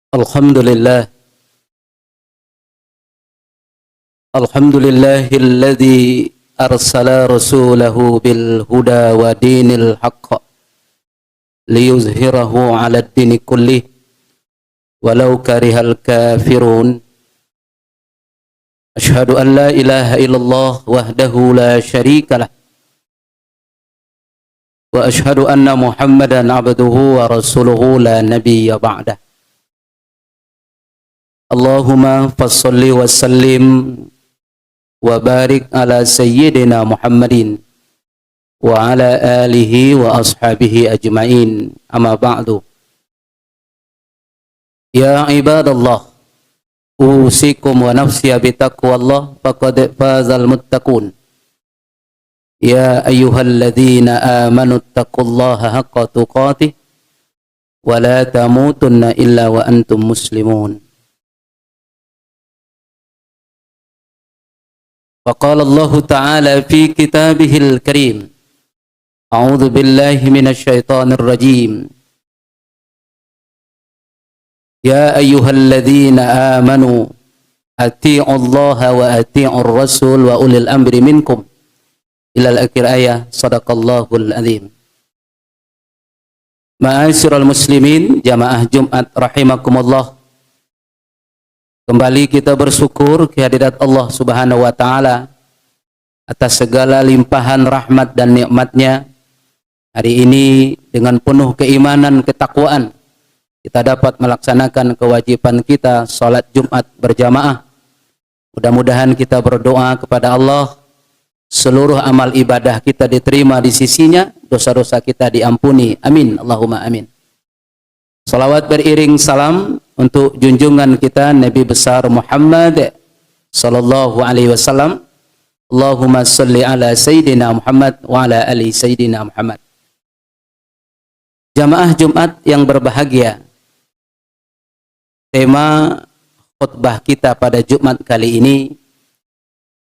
Alhamdulillah. Alhamdulillahilladzi arsala rasulahu bil huda wa dinil haqq liyuzhirahu 'ala ad-dini kullih walau karihal kafirun. Asyhadu an la ilaha illallah wahdahu la syarikalah wa asyhadu anna Muhammadan 'abduhu wa rasuluhu la nabiyya ba'dah. Allahumma fassalli wa sallim wa barik ala sayyidina Muhammadin wa ala alihi wa ashabihi ajma'in, amma ba'du. Ya ibadallah, usikum wa nafsiya bitaqwallah faqad fazal muttaqun. Ya ayyuhalladzina amanu taqullaha haqqa tuqatih wa la tamutunna illa wa antum muslimun. وقال الله تعالى في كتابه الكريم أعوذ بالله من الشيطان الرجيم يا أيها الذين آمنوا أطيعوا الله وأطيعوا الرسول وأولي الأمر منكم إلى الآخر آية. صدق الله العظيم. Ma'asyiral muslimin, jamaah Jumat rahimakumullah. Kembali kita bersyukur kehadirat Allah Subhanahu wa taala atas segala limpahan rahmat dan nikmatnya. Hari ini dengan penuh keimanan, ketakwaan, kita dapat melaksanakan kewajiban kita salat Jumat berjamaah. Mudah-mudahan kita berdoa kepada Allah, seluruh amal ibadah kita diterima di sisinya, dosa-dosa kita diampuni. Amin, Allahumma amin. Salawat beriring salam untuk junjungan kita Nabi besar Muhammad sallallahu alaihi wasallam. Allahumma salli ala sayyidina Muhammad wa ala ali sayyidina Muhammad. Jamaah Jumat yang berbahagia, tema khutbah kita pada Jumat kali ini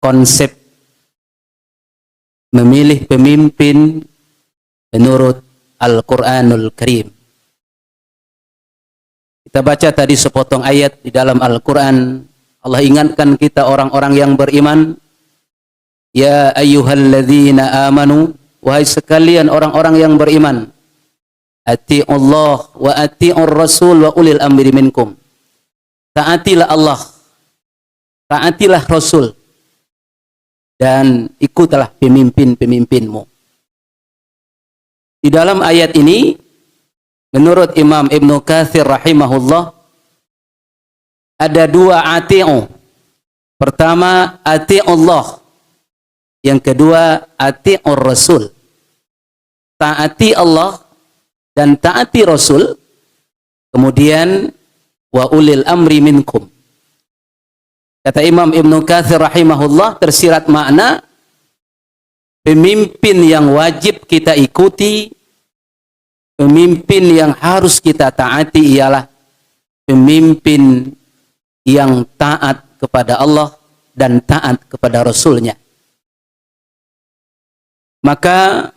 konsep memilih pemimpin menurut Al-Qur'anul Karim. Kita baca tadi sepotong ayat di dalam Al-Quran. Allah ingatkan kita orang-orang yang beriman. Ya ayyuhalladzina amanu, wahai sekalian orang-orang yang beriman. Ati'ullah wa ati'ur rasul wa ulil amri minkum. Taatilah Allah, taatilah Rasul, dan ikutlah pemimpin-pemimpinmu. Di dalam ayat ini, menurut Imam Ibnu Katsir rahimahullah, ada dua ati'u. Pertama, ati'ullah. Yang kedua, ati'ur rasul. Taati Allah dan taati Rasul. Kemudian, wa ulil amri minkum. Kata Imam Ibnu Katsir rahimahullah, tersirat makna pemimpin yang wajib kita ikuti, pemimpin yang harus kita taati ialah pemimpin yang taat kepada Allah dan taat kepada Rasulnya. Maka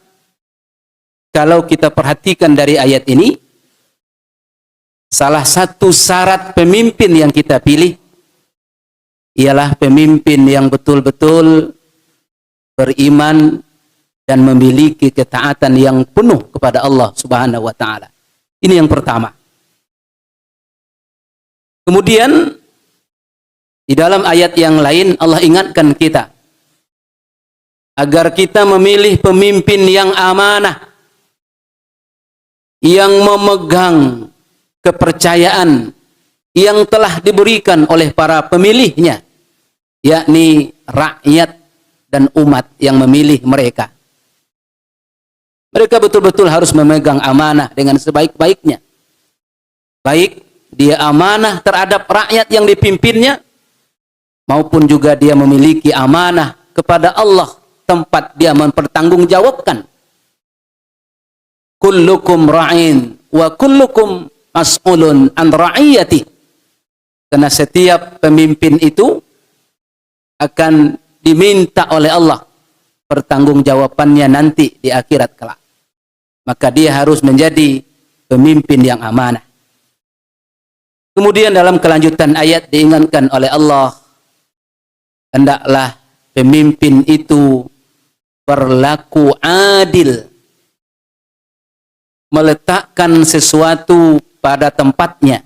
kalau kita perhatikan dari ayat ini, salah satu syarat pemimpin yang kita pilih ialah pemimpin yang betul-betul beriman dan memiliki ketaatan yang penuh kepada Allah Subhanahu wa taala. Ini yang pertama. Kemudian di dalam ayat yang lain Allah ingatkan kita agar kita memilih pemimpin yang amanah, yang memegang kepercayaan yang telah diberikan oleh para pemilihnya, yakni rakyat dan umat yang memilih mereka. Mereka betul-betul harus memegang amanah dengan sebaik-baiknya. Baik dia amanah terhadap rakyat yang dipimpinnya, maupun juga dia memiliki amanah kepada Allah, tempat dia mempertanggungjawabkan. Kullukum ra'in wa kullukum mas'ulun an ra'iyati. Karena setiap pemimpin itu akan diminta oleh Allah pertanggungjawabannya nanti di akhirat kelak. Maka dia harus menjadi pemimpin yang amanah. Kemudian dalam kelanjutan ayat diingatkan oleh Allah, hendaklah pemimpin itu berlaku adil, meletakkan sesuatu pada tempatnya,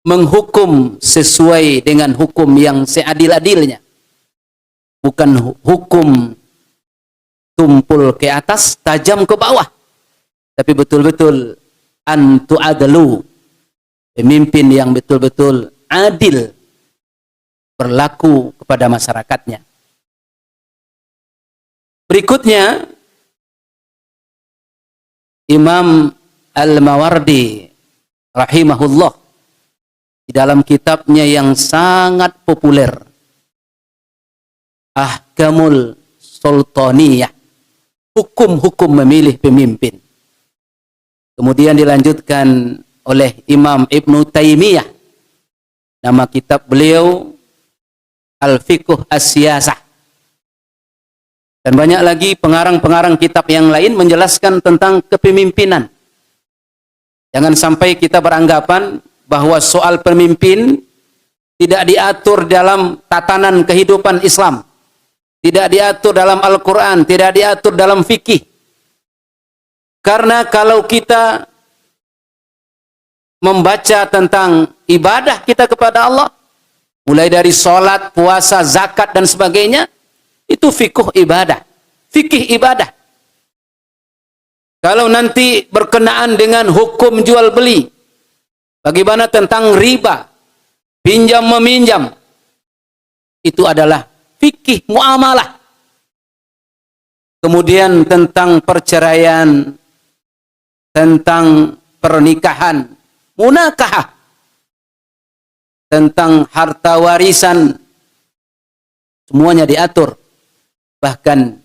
menghukum sesuai dengan hukum yang seadil-adilnya, bukan hukum tumpul ke atas, tajam ke bawah, tapi betul-betul antu adalu, pemimpin yang betul-betul adil berlaku kepada masyarakatnya. Berikutnya, Imam Al-Mawardi rahimahullah di dalam kitabnya yang sangat populer, Ahkamul Sultaniyah, hukum-hukum memilih pemimpin. Kemudian dilanjutkan oleh Imam Ibnu Taimiyah, nama kitab beliau Al-Fiqh As-Siyasah. Dan banyak lagi pengarang-pengarang kitab yang lain menjelaskan tentang kepemimpinan. Jangan sampai kita beranggapan bahwa soal pemimpin tidak diatur dalam tatanan kehidupan Islam, tidak diatur dalam Al-Quran, tidak diatur dalam fikih. Karena kalau kita membaca tentang ibadah kita kepada Allah, mulai dari sholat, puasa, zakat, dan sebagainya, itu fikih ibadah. Fikih ibadah. Kalau nanti berkenaan dengan hukum jual beli, bagaimana tentang riba, pinjam meminjam, itu adalah fikih muamalah. Kemudian tentang perceraian, tentang pernikahan, munakahah, tentang harta warisan, semuanya diatur. Bahkan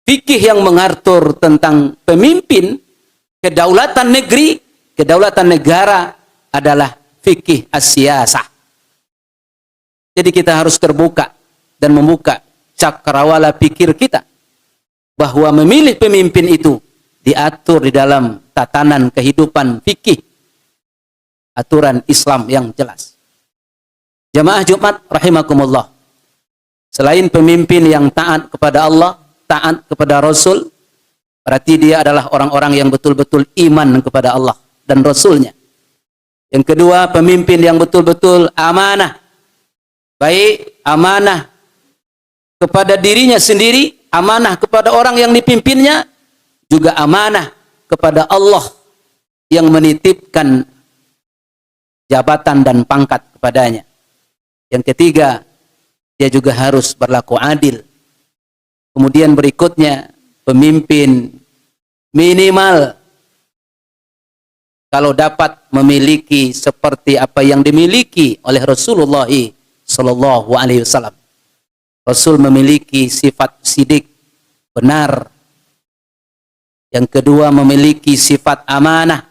fikih yang mengatur tentang pemimpin, kedaulatan negeri, kedaulatan negara adalah fikih as-siyasah. Jadi kita harus terbuka dan membuka cakrawala pikir kita bahwa memilih pemimpin itu diatur di dalam tatanan kehidupan fikih, aturan Islam yang jelas. Jamaah Jumat rahimakumullah. Selain pemimpin yang taat kepada Allah, taat kepada Rasul, berarti dia adalah orang-orang yang betul-betul iman kepada Allah dan Rasulnya. Yang kedua, pemimpin yang betul-betul amanah. Baik amanah kepada dirinya sendiri, amanah kepada orang yang dipimpinnya, juga amanah kepada Allah yang menitipkan jabatan dan pangkat kepadanya. Yang ketiga, dia juga harus berlaku adil. Kemudian berikutnya, pemimpin minimal kalau dapat memiliki seperti apa yang dimiliki oleh Rasulullah sallallahu alaihi wasallam. Rasul memiliki sifat sidik, benar. Yang kedua, memiliki sifat amanah.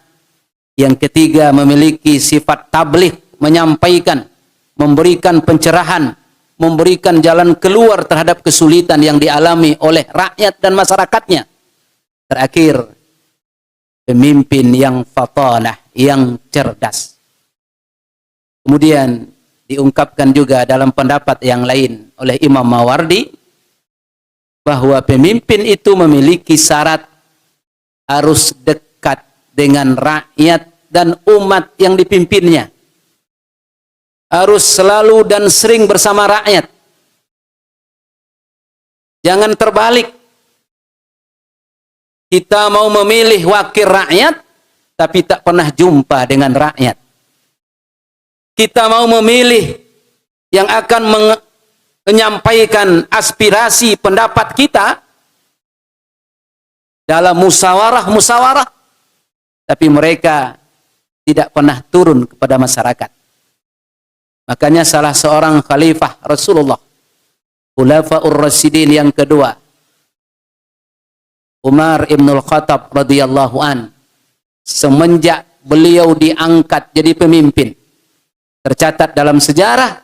Yang ketiga, memiliki sifat tabligh, menyampaikan, memberikan pencerahan, memberikan jalan keluar terhadap kesulitan yang dialami oleh rakyat dan masyarakatnya. Terakhir, pemimpin yang fatanah, yang cerdas. Kemudian diungkapkan juga dalam pendapat yang lain oleh Imam Mawardi bahwa pemimpin itu memiliki syarat harus dekat dengan rakyat dan umat yang dipimpinnya. Harus selalu dan sering bersama rakyat. Jangan terbalik. Kita mau memilih wakil rakyat, tapi tak pernah jumpa dengan rakyat. Kita mau memilih yang akan menyampaikan aspirasi pendapat kita dalam musyawarah-musyawarah, tapi mereka tidak pernah turun kepada masyarakat. Makanya salah seorang khalifah Rasulullah, Khulafaur Rasyidin yang kedua, Umar Ibnul Khattab radhiyallahu an, semenjak beliau diangkat jadi pemimpin, tercatat dalam sejarah,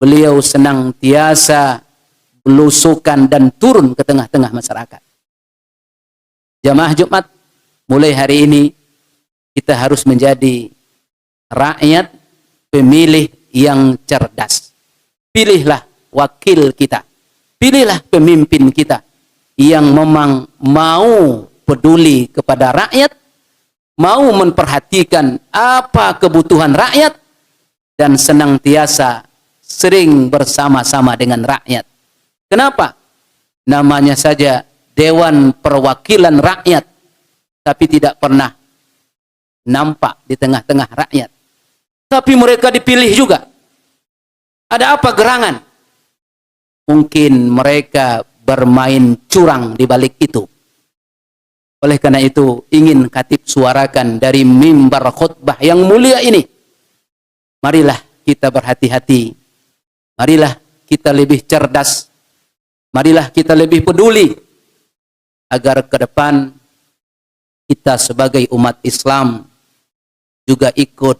beliau senantiasa belusukan dan turun ke tengah-tengah masyarakat. Jamaah Jumat, mulai hari ini kita harus menjadi rakyat pemilih yang cerdas. Pilihlah wakil kita. Pilihlah pemimpin kita yang memang mau peduli kepada rakyat, mau memperhatikan apa kebutuhan rakyat, dan senantiasa sering bersama-sama dengan rakyat. Kenapa? Namanya saja Dewan Perwakilan Rakyat, tapi tidak pernah nampak di tengah-tengah rakyat. Tapi mereka dipilih juga. Ada apa gerangan? Mungkin mereka bermain curang di balik itu. Oleh karena itu, ingin Khatib suarakan dari mimbar khutbah yang mulia ini. Marilah kita berhati-hati. Marilah kita lebih cerdas. Marilah kita lebih peduli. Agar ke depan kita sebagai umat Islam juga ikut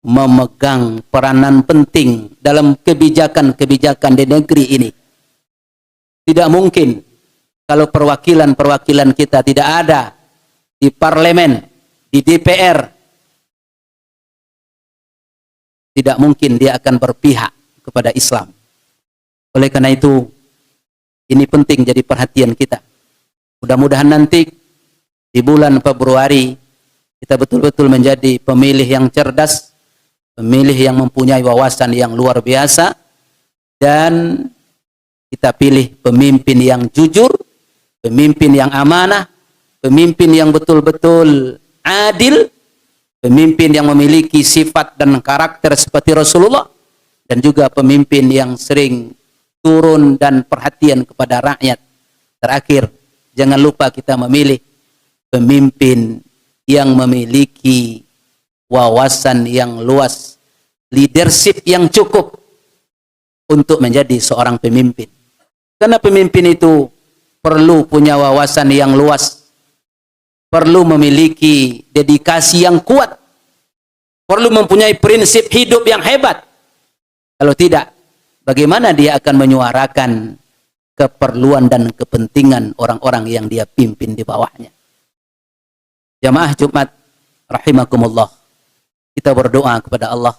memegang peranan penting dalam kebijakan-kebijakan di negeri ini. Tidak mungkin kalau perwakilan-perwakilan kita tidak ada di parlemen, di DPR, tidak mungkin dia akan berpihak kepada Islam. Oleh karena itu, ini penting jadi perhatian kita. Mudah-mudahan nanti di bulan Februari kita betul-betul menjadi pemilih yang cerdas, pemilih yang mempunyai wawasan yang luar biasa, dan kita pilih pemimpin yang jujur, pemimpin yang amanah, pemimpin yang betul-betul adil, pemimpin yang memiliki sifat dan karakter seperti Rasulullah, dan juga pemimpin yang sering turun dan perhatian kepada rakyat. Terakhir, jangan lupa kita memilih pemimpin yang memiliki wawasan yang luas, leadership yang cukup untuk menjadi seorang pemimpin. Karena pemimpin itu perlu punya wawasan yang luas, perlu memiliki dedikasi yang kuat, perlu mempunyai prinsip hidup yang hebat. Kalau tidak, bagaimana dia akan menyuarakan keperluan dan kepentingan orang-orang yang dia pimpin di bawahnya? Jamaah Jumat rahimakumullah, kita berdoa kepada Allah,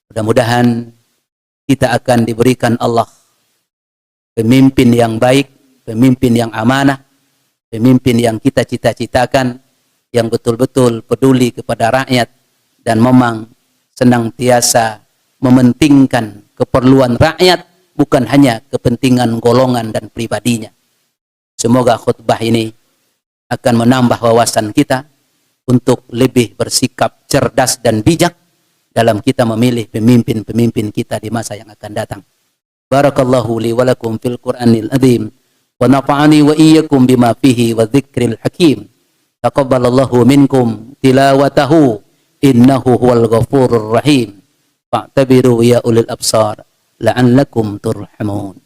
mudah-mudahan kita akan diberikan Allah pemimpin yang baik, pemimpin yang amanah, pemimpin yang kita cita-citakan, yang betul-betul peduli kepada rakyat dan memang senantiasa mementingkan keperluan rakyat, bukan hanya kepentingan golongan dan pribadinya. Semoga khutbah ini akan menambah wawasan kita untuk lebih bersikap cerdas dan bijak dalam kita memilih pemimpin-pemimpin kita di masa yang akan datang. Barakallahu li wa lakum fil Qur'anil azim wa nafa'ani wa iyyakum bima fihi wa dzikril hakim. Taqabbalallahu minkum tilawatahu innahu huwal ghafurur rahim. Fa'tabiru ya ulil absar la'allakum turhamun.